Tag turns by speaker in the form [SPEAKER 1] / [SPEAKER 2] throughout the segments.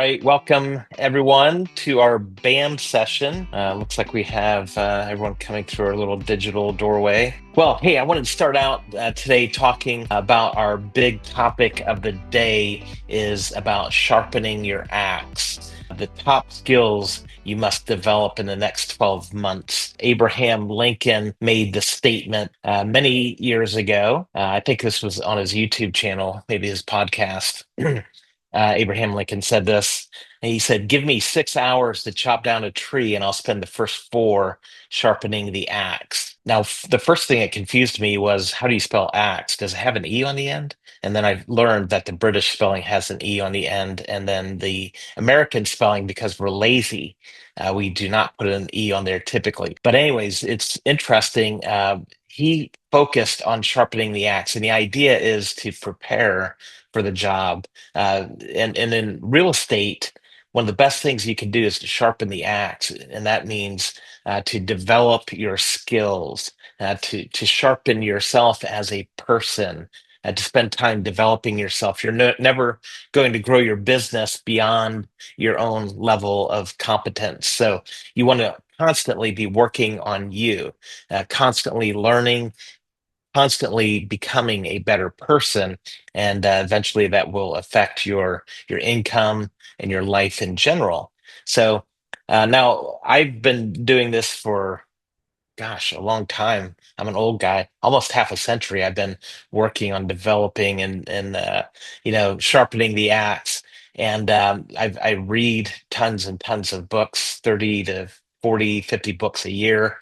[SPEAKER 1] right, welcome everyone to our BAM session. Looks like we have everyone coming through our little digital doorway. Well, hey, I wanted to start out today talking about our big topic of the day is about sharpening your axe. The top skills you must develop in the next 12 months. Abraham Lincoln made the statement many years ago. I think this was on his YouTube channel, maybe his podcast. Abraham Lincoln said this. And he said, "Give me 6 hours to chop down a tree, and I'll spend the first four sharpening the axe." Now, the first thing that confused me was, how do you spell axe? Does it have an E on the end? And then I learned that the British spelling has an E on the end, and then the American spelling, because we're lazy, we do not put an E on there typically. But anyways, it's interesting. He focused on sharpening the axe, and the idea is to prepare for the job. And in real estate, one of the best things you can do is to sharpen the axe, and that means to develop your skills, to sharpen yourself as a person, to spend time developing yourself. You're never going to grow your business beyond your own level of competence. So you want to constantly be working on you, constantly learning, constantly becoming a better person, and eventually that will affect your income and your life in general. So now I've been doing this for, gosh, a long time. I'm an old guy, almost half a century. I've been working on developing and sharpening the axe. And I read tons and tons of books, 30 to 40, 50 books a year,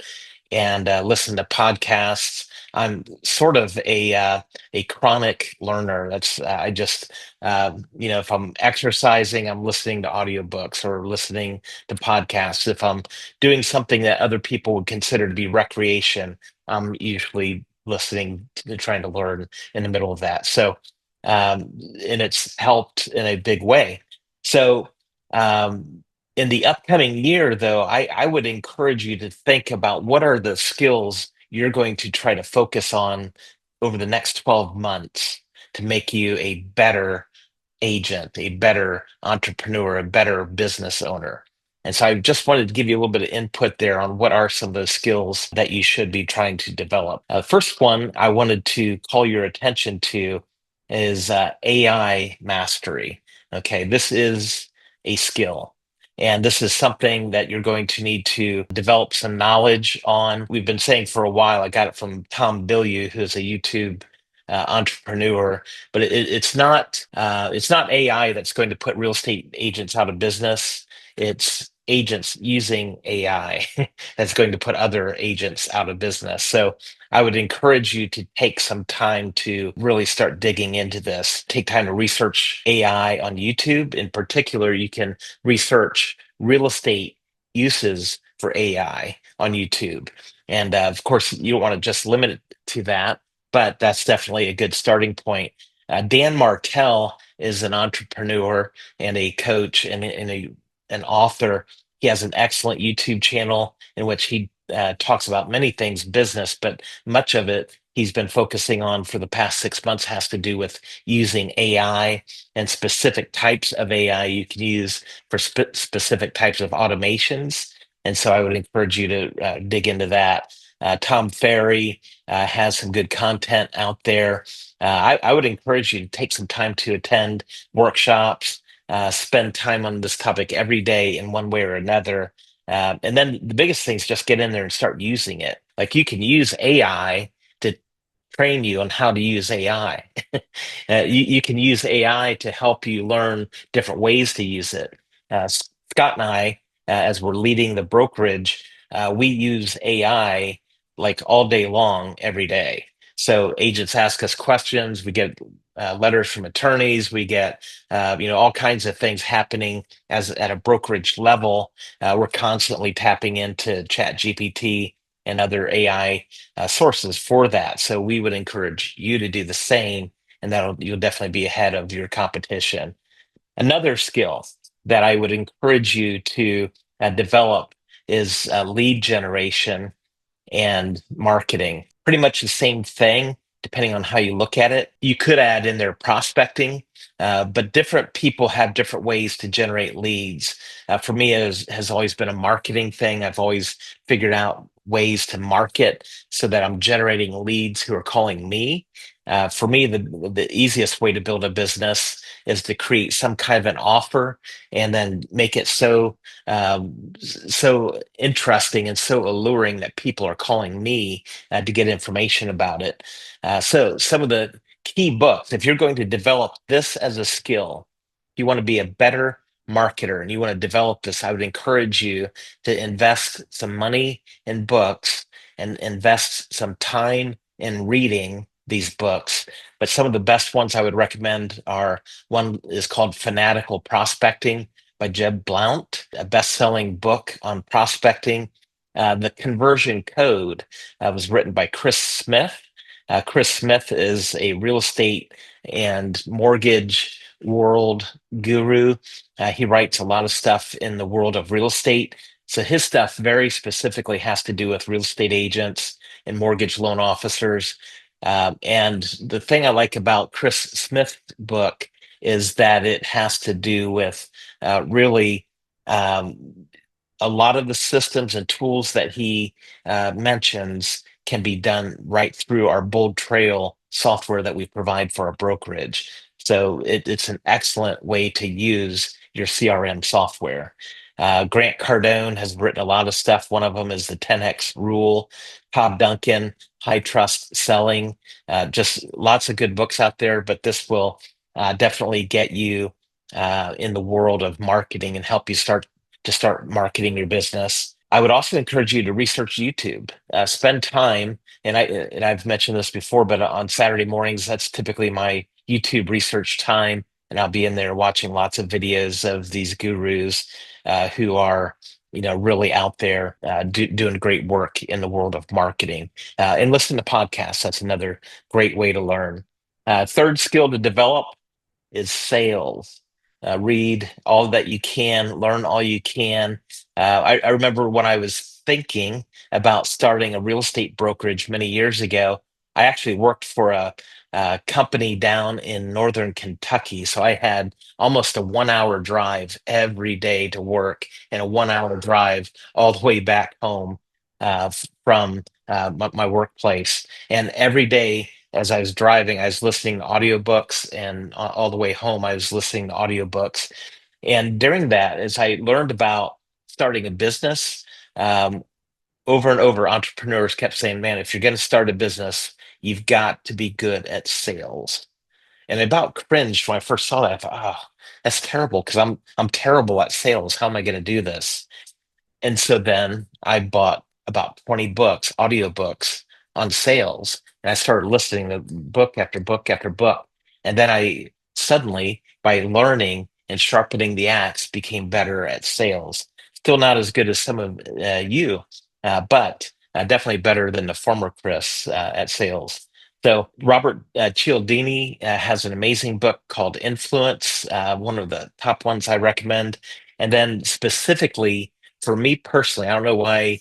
[SPEAKER 1] and listen to podcasts. I'm sort of a chronic learner. That's I just if I'm exercising, I'm listening to audiobooks or listening to podcasts. If I'm doing something that other people would consider to be recreation, I'm usually listening to trying to learn in the middle of that. So, and it's helped in a big way. So, in the upcoming year, though, I would encourage you to think about what are the skills you're going to try to focus on over the next 12 months to make you a better agent, a better entrepreneur, a better business owner. And so I just wanted to give you a little bit of input there on what are some of those skills that you should be trying to develop. First one I wanted to call your attention to is AI mastery. Okay, this is a skill. And this is something that you're going to need to develop some knowledge on. We've been saying for a while, I got it from Tom Bilyeu, who's a YouTube entrepreneur, but it's not AI that's going to put real estate agents out of business. It's agents using AI that's going to put other agents out of business. So I would encourage you to take some time to really start digging into this. Take time to research AI on YouTube. In particular, you can research real estate uses for AI on YouTube. And of course, you don't want to just limit it to that, but that's definitely a good starting point. Dan Martell is an entrepreneur and a coach and an author. He has an excellent YouTube channel in which he talks about many things business, but much of it he's been focusing on for the past 6 months has to do with using AI and specific types of AI you can use for specific types of automations. And so I would encourage you to dig into that. Tom Ferry has some good content out there. I would encourage you to take some time to attend workshops, spend time on this topic every day in one way or another. And then the biggest thing is just get in there and start using it. Like you can use AI to train you on how to use AI. You can use AI to help you learn different ways to use it. Scott and I, as we're leading the brokerage, we use AI like all day long, every day. So agents ask us questions. We get letters from attorneys. We get all kinds of things happening as at a brokerage level. We're constantly tapping into Chat GPT and other AI sources for that. So we would encourage you to do the same, and you'll definitely be ahead of your competition. Another skill that I would encourage you to develop is lead generation and marketing. Pretty much the same thing. depending on how you look at it. You could add in there prospecting, but different people have different ways to generate leads. For me, has always been a marketing thing. I've always figured out ways to market so that I'm generating leads who are calling me. For me, the easiest way to build a business is to create some kind of an offer and then make it so interesting and so alluring that people are calling me to get information about it. So some of the key books, if you're going to develop this as a skill, if you want to be a better marketer and you want to develop this, I would encourage you to invest some money in books and invest some time in reading these books. But some of the best ones I would recommend are, one is called Fanatical Prospecting by Jeb Blount, a best-selling book on prospecting. The Conversion Code was written by Chris Smith. Chris Smith is a real estate and mortgage world guru. He writes a lot of stuff in the world of real estate. So his stuff very specifically has to do with real estate agents and mortgage loan officers. And the thing I like about Chris Smith's book is that it has to do with really um, a lot of the systems and tools that he mentions can be done right through our Bold Trail software that we provide for our brokerage. So it's an excellent way to use your CRM software. Grant Cardone has written a lot of stuff. One of them is the 10X rule. Todd Duncan, High Trust Selling. Just lots of good books out there, but this will definitely get you in the world of marketing and help you start marketing your business. I would also encourage you to research YouTube. Spend time, and I've mentioned this before, but on Saturday mornings, that's typically my YouTube research time, and I'll be in there watching lots of videos of these gurus who are, really out there doing great work in the world of marketing. And listen to podcasts. That's another great way to learn. Third skill to develop is sales. Read all that you can, learn all you can. I remember when I was thinking about starting a real estate brokerage many years ago, I actually worked for a company down in northern Kentucky. So I had almost a 1 hour drive every day to work and a 1 hour drive all the way back home from my workplace. And every day, as I was driving, I was listening to audiobooks, and all the way home, I was listening to audiobooks. And during that, as I learned about starting a business, um, over and over, entrepreneurs kept saying, "Man, if you're going to start a business, you've got to be good at sales." And I about cringed when I first saw that. I thought, "Oh, that's terrible because I'm terrible at sales. How am I going to do this?" And so then I bought about 20 books, audiobooks on sales, and I started listening to book after book after book. And then I suddenly, by learning and sharpening the axe, became better at sales. Still not as good as some of you, but definitely better than the former Chris at sales. So Robert Cialdini has an amazing book called Influence, one of the top ones I recommend. And then specifically, for me personally, I don't know why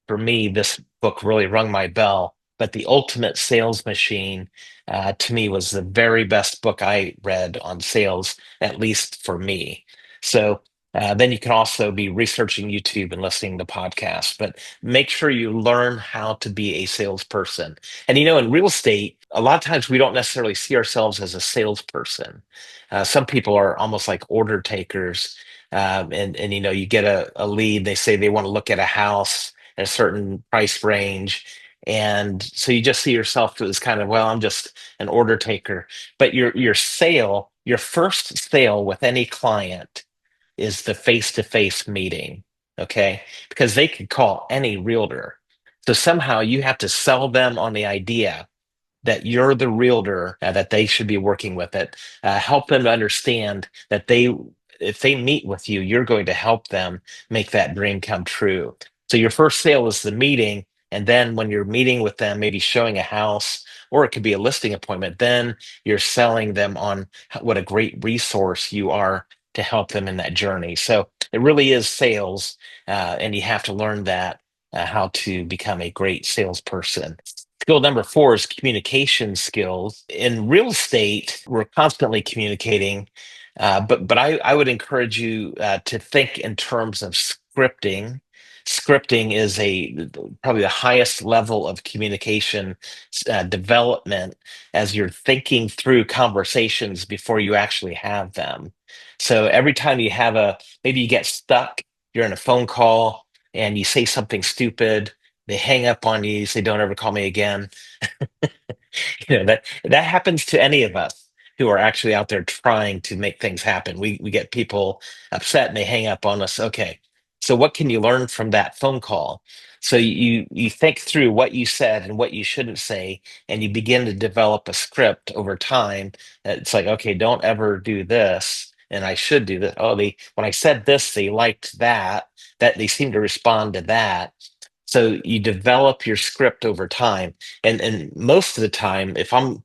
[SPEAKER 1] for me this book really rung my bell, but The Ultimate Sales Machine to me was the very best book I read on sales, at least for me. So then you can also be researching YouTube and listening to podcasts, but make sure you learn how to be a salesperson. And in real estate, a lot of times we don't necessarily see ourselves as a salesperson. Some people are almost like order takers, and you get a lead. They say they want to look at a house at a certain price range, and so you just see yourself as kind of, well, I'm just an order taker. But your first sale with any client is the face-to-face meeting, okay? Because they could call any realtor. So somehow you have to sell them on the idea that you're the realtor that they should be working with. It help them to understand that if they meet with you, you're going to help them make that dream come true. So your first sale is the meeting, and then when you're meeting with them, maybe showing a house, or it could be a listing appointment, then you're selling them on what a great resource you are to help them in that journey. So it really is sales, and you have to learn that how to become a great salesperson. Skill number four is communication skills. In real estate, we're constantly communicating, but I would encourage you to think in terms of scripting. Scripting is probably the highest level of communication development as you're thinking through conversations before you actually have them. So every time you have maybe you get stuck, you're in a phone call and you say something stupid, they hang up on you, say, "Don't ever call me again." That happens to any of us who are actually out there trying to make things happen. We get people upset and they hang up on us. Okay, so what can you learn from that phone call? So you think through what you said and what you shouldn't say, and you begin to develop a script over time. It's like, okay, don't ever do this, and I should do this. Oh, they when I said this, they liked that. That they seem to respond to that. So you develop your script over time, and most of the time, if I'm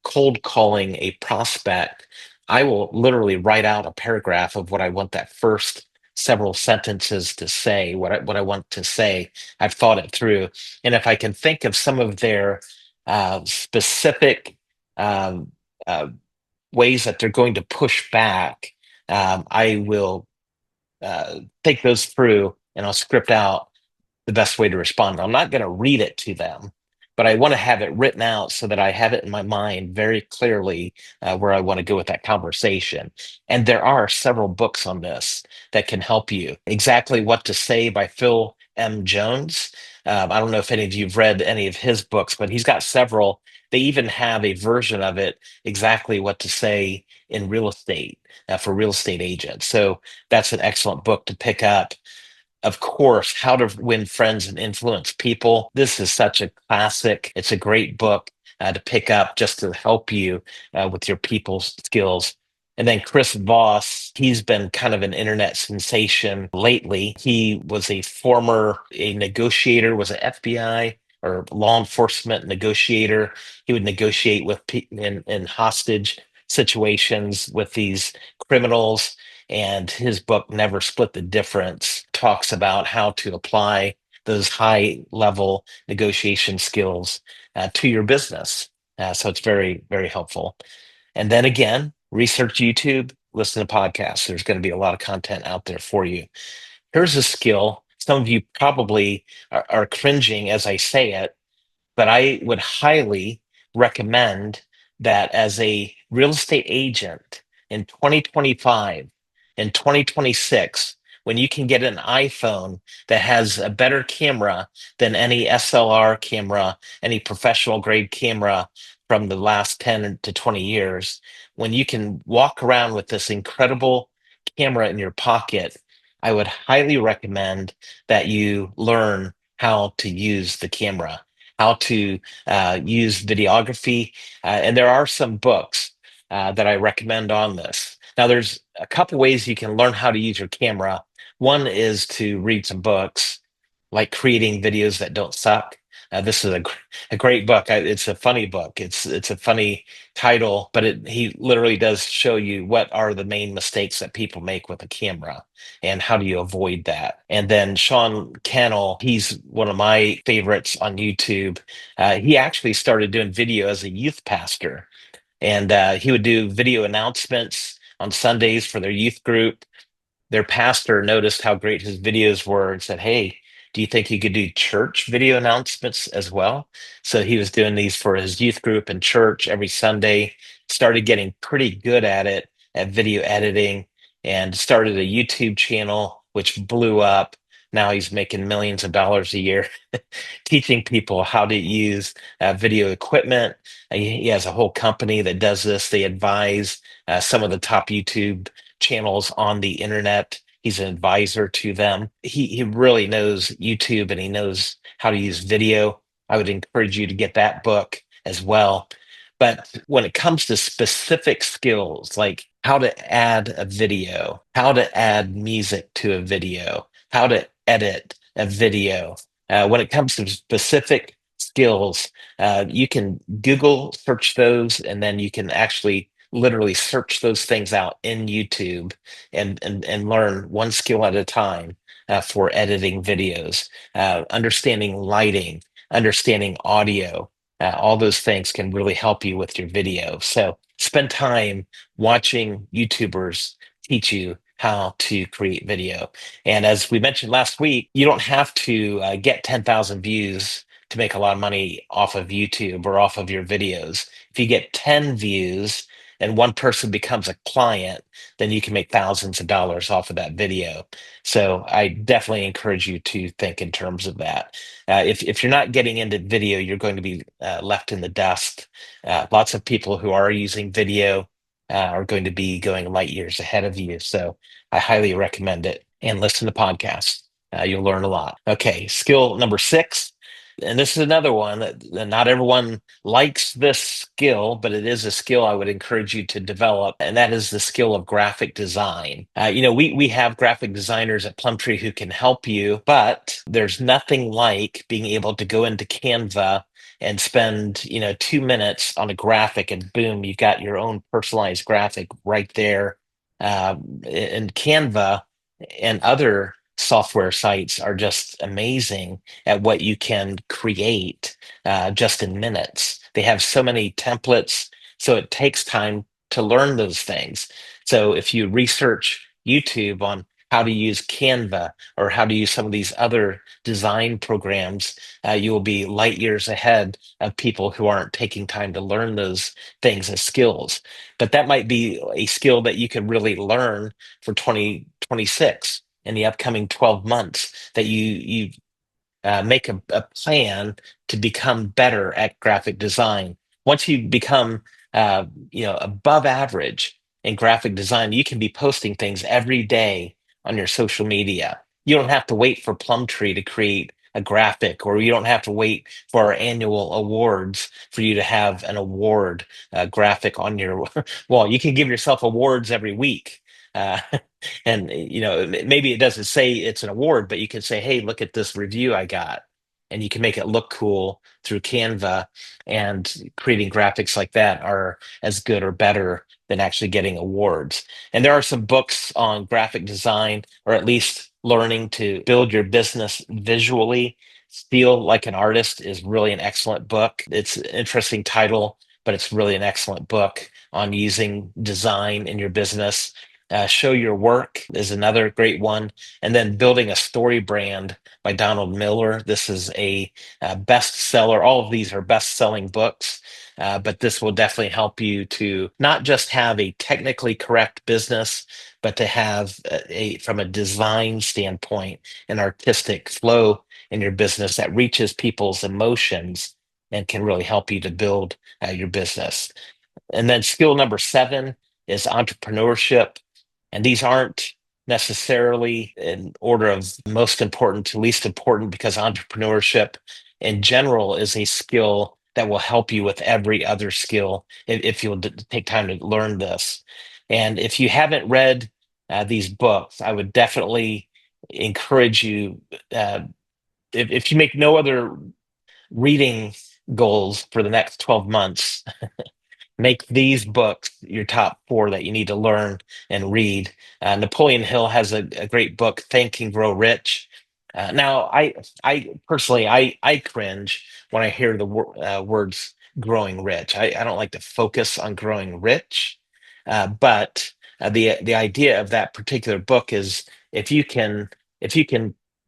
[SPEAKER 1] cold calling a prospect, I will literally write out a paragraph of what I want that first several sentences to say, what I want to say. I've thought it through, and if I can think of some of their specific um, uh, ways that they're going to push back, I will take those through, and I'll script out the best way to respond. I'm not going to read it to them, but I want to have it written out so that I have it in my mind very clearly where I want to go with that conversation. And there are several books on this that can help you. Exactly What to Say by Phil M. Jones. I don't know if any of you have read any of his books, but he's got several. They even have a version of it, Exactly What to Say in Real Estate for real estate agents. So that's an excellent book to pick up. Of course, How to Win Friends and Influence People. This is such a classic. It's a great book to pick up just to help you with your people skills. And then Chris Voss, he's been kind of an internet sensation lately. He was a negotiator, was an FBI or law enforcement negotiator. He would negotiate with in hostage situations with these criminals, and his book Never Split the Difference talks about how to apply those high level negotiation skills to your business. So it's very, very helpful. And then again, research YouTube, listen to podcasts. There's going to be a lot of content out there for you. Here's a skill. Some of you probably are cringing as I say it, but I would highly recommend that as a real estate agent in 2025 and 2026, when you can get an iPhone that has a better camera than any SLR camera, any professional grade camera from the last 10 to 20 years, when you can walk around with this incredible camera in your pocket, I would highly recommend that you learn how to use the camera, how to use videography. And there are some books that I recommend on this. Now, there's a couple ways you can learn how to use your camera. One is to read some books, like Creating Videos That Don't Suck. This is a great book. It's a funny book. It's a funny title, but he literally does show you what are the main mistakes that people make with a camera and how do you avoid that. And then Sean Cannell, he's one of my favorites on YouTube. He actually started doing video as a youth pastor, and he would do video announcements on Sundays for their youth group. Their pastor noticed how great his videos were and said, "Hey, do you think he could do church video announcements as well?" So he was doing these for his youth group and church every Sunday, started getting pretty good at it, at video editing, and started a YouTube channel, which blew up. Now he's making millions of dollars a year teaching people how to use video equipment. He has a whole company that does this. They advise some of the top YouTube channels on the internet. He's an advisor to them. He really knows YouTube and he knows how to use video. I would encourage you to get that book as well. But when it comes to specific skills, like how to add a video, how to add music to a video, how to edit a video, when it comes to specific skills, you can Google search those, and then you can actually literally search those things out in YouTube and learn one skill at a time for editing videos, understanding lighting. understanding audio. All those things can really help you with your video. So spend time watching YouTubers teach you how to create video. And as we mentioned last week, you don't have to get 10,000 views to make a lot of money off of YouTube or off of your videos. If you get 10 views and one person becomes a client, then you can make thousands of dollars off of that video. So I definitely encourage you to think in terms of that. If you're not getting into video, you're going to be left in the dust. Lots of people who are using video are going to be going light years ahead of you. So I highly recommend it and listen to podcasts. You'll learn a lot. Okay, skill number 6. And this is another one that not everyone likes this skill, but it is a skill I would encourage you to develop, and that is the skill of graphic design. We have graphic designers at Plum Tree who can help you, but there's nothing like being able to go into Canva and spend 2 minutes on a graphic, and boom, you've got your own personalized graphic right there. And Canva and other software sites are just amazing at what you can create just in minutes. They have so many templates, so it takes time to learn those things. So if you research YouTube on how to use Canva or how to use some of these other design programs, you will be light years ahead of people who aren't taking time to learn those things as skills. But that might be a skill that you can really learn for 2026 in the upcoming 12 months, that you make a plan to become better at graphic design. Once you become, above average in graphic design, you can be posting things every day on your social media. You don't have to wait for Plum Tree to create a graphic, or you don't have to wait for our annual awards for you to have an award graphic on your wall. You can give yourself awards every week. Uh, and maybe it doesn't say it's an award, but you can say, hey, look at this review I got, and you can make it look cool through Canva. And creating graphics like that are as good or better than actually getting awards. And there are some books on graphic design, or at least learning to build your business visually. Feel Like an Artist is really an excellent book. It's an interesting title, but it's really an excellent book on using design in your business. Show Your Work is another great one. And then Building a Story Brand by Donald Miller. This is a bestseller. All of these are best-selling books, but this will definitely help you to not just have a technically correct business, but to have from a design standpoint, an artistic flow in your business that reaches people's emotions and can really help you to build your business. And then skill number 7 is entrepreneurship. And these aren't necessarily in order of most important to least important, because entrepreneurship in general is a skill that will help you with every other skill if you'll take time to learn this. And if you haven't read these books, I would definitely encourage you, uh, if you make no other reading goals for the next 12 months, make these books your top 4 that you need to learn and read. Napoleon Hill has a great book, Think and Grow Rich. Now, I personally, I cringe when I hear the words growing rich. I don't like to focus on growing rich, but the idea of that particular book is if you can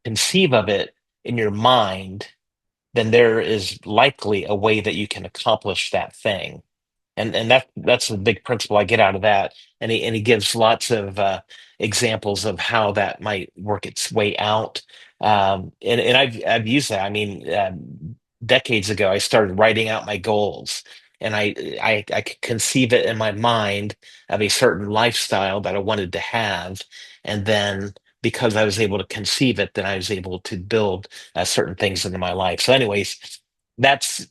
[SPEAKER 1] conceive of it in your mind, then there is likely a way that you can accomplish that thing. And that's the big principle I get out of that. And he gives lots of examples of how that might work its way out. And I've used that. I mean, decades ago, I started writing out my goals, and I could conceive it in my mind of a certain lifestyle that I wanted to have, and then because I was able to conceive it, then I was able to build certain things into my life. So, anyways, that's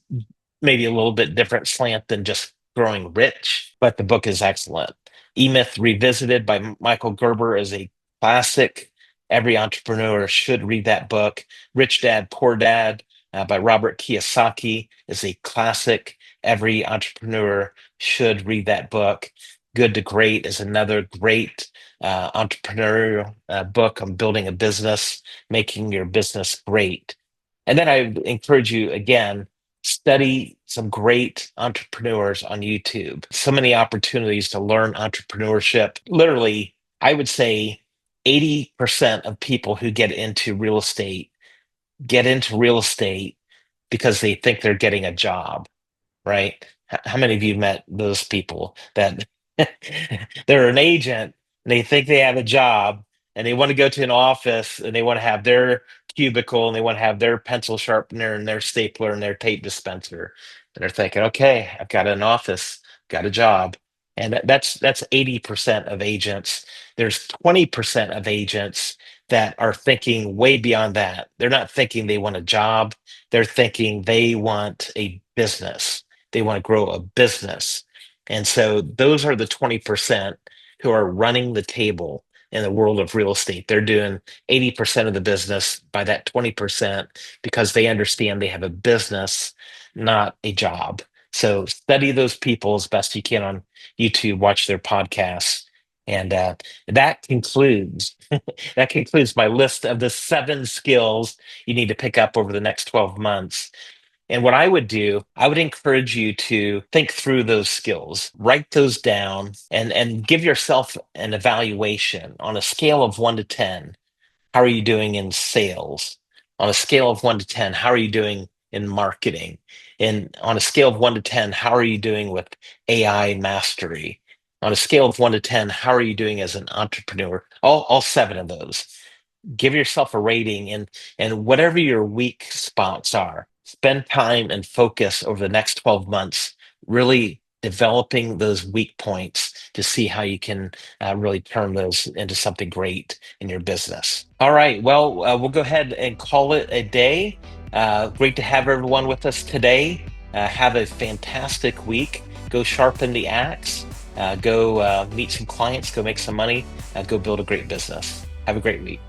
[SPEAKER 1] maybe a little bit different slant than just growing rich, but the book is excellent. E-Myth Revisited by Michael Gerber is a classic. Every entrepreneur should read that book. Rich Dad, Poor Dad by Robert Kiyosaki is a classic. Every entrepreneur should read that book. Good to Great is another great entrepreneurial book on building a business, making your business great. And then I encourage you again, study some great entrepreneurs on YouTube. So many opportunities to learn entrepreneurship. Literally, I would say 80% of people who get into real estate because they think they're getting a job, right? How many of you met those people that they're an agent and they think they have a job and they want to go to an office and they want to have their cubicle and they want to have their pencil sharpener and their stapler and their tape dispenser. And they're thinking, okay, I've got an office, got a job. And that's 80% of agents. There's 20% of agents that are thinking way beyond that. They're not thinking they want a job. They're thinking they want a business. They want to grow a business. And so those are the 20% who are running the table in the world of real estate. They're doing 80% of the business by that 20% because they understand they have a business, not a job. So study those people as best you can on YouTube, watch their podcasts. And that concludes that concludes my list of the 7 skills you need to pick up over the next 12 months. And what I would do, I would encourage you to think through those skills, write those down, and give yourself an evaluation on a scale of 1 to 10. How are you doing in sales? On a scale of 1 to 10, how are you doing in marketing? And on a scale of 1 to 10, how are you doing with AI mastery? On a scale of 1 to 10, how are you doing as an entrepreneur? All 7 of those, give yourself a rating, and whatever your weak spots are, spend time and focus over the next 12 months really developing those weak points to see how you can really turn those into something great in your business. All right, well, we'll go ahead and call it a day. Great to have everyone with us today. Have a fantastic week. Go sharpen the axe. Go meet some clients, go make some money, go build a great business. Have a great week.